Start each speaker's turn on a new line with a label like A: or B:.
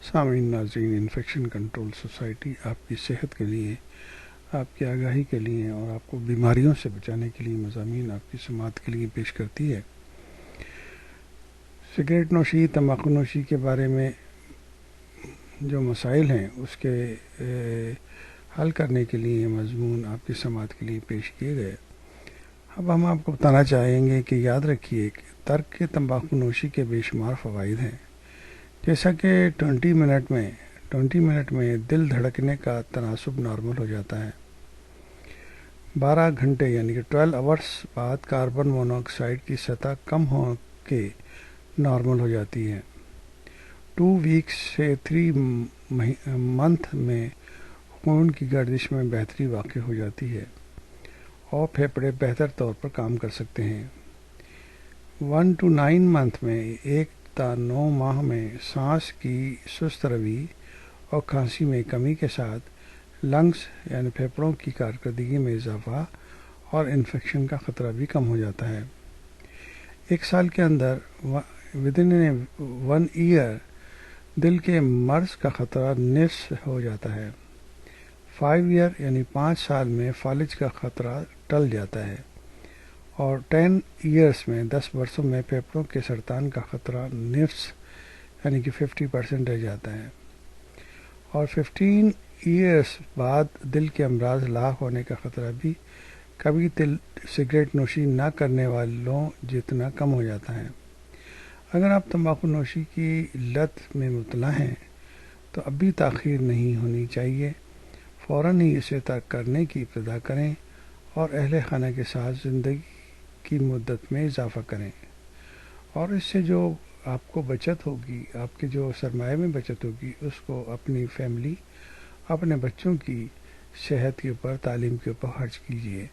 A: سامعین ناظرین، infection control society آپ کی صحت کے لیے، آپ کی آگاہی کے لیے اور آپ کو بیماریوں سے بچانے کے لیے مضامین آپ کی سماعت کے لیے پیش کرتی ہے۔ سگریٹ نوشی، تمباکو نوشی کے بارے میں جو مسائل ہیں اس کے حل کرنے کے لیے یہ مضمون آپ کی سماعت کے لیے پیش کیے گئے۔ اب ہم آپ کو بتانا چاہیں گے کہ یاد رکھیے کہ ترک تمباکو نوشی کے بے شمار فوائد ہیں، جیسا کہ 20 منٹ میں دل دھڑکنے کا تناسب نارمل ہو جاتا ہے۔ 12 گھنٹے یعنی کہ 12 آورس بعد کاربن مونو آکسائڈ کی سطح کم ہو کے نارمل ہو جاتی ہے۔ 2 ویکس سے 3 منتھ میں خون کی گردش میں بہتری واقع ہو جاتی ہے اور پھیپھڑے بہتر طور پر کام کر سکتے ہیں۔ 1 to 9 منتھ میں 1 تا 9 ماہ میں سانس کی سست روی اور کھانسی میں کمی کے ساتھ لنگز یعنی پھیپھڑوں کی کارکردگی میں اضافہ اور انفیکشن کا خطرہ بھی کم ہو جاتا ہے۔ 1 سال کے اندر ودن 1 ایئر دل کے مرض کا خطرہ نصف ہو جاتا ہے۔ 5 ایئر یعنی 5 سال میں فالج کا خطرہ ٹل جاتا ہے، اور 10 ایئرس میں 10 برسوں میں پھیپھڑوں کے سرطان کا خطرہ نصف یعنی کہ 50% رہ جاتا ہے، اور 15 ایئرس بعد دل کے امراض لاحق ہونے کا خطرہ بھی کبھی سگریٹ نوشی نہ کرنے والوں جتنا کم ہو جاتا ہے۔ اگر آپ تمباکو نوشی کی لت میں مبتلا ہیں تو اب بھی تاخیر نہیں ہونی چاہیے، فوراً ہی اسے ترک کرنے کی ابتدا کریں اور اہل خانہ کے ساتھ زندگی کی مدت میں اضافہ کریں، اور اس سے جو آپ کو بچت ہوگی، آپ کے جو سرمایہ میں بچت ہوگی، اس کو اپنی فیملی، اپنے بچوں کی صحت کے اوپر، تعلیم کے اوپر خرچ کیجیے۔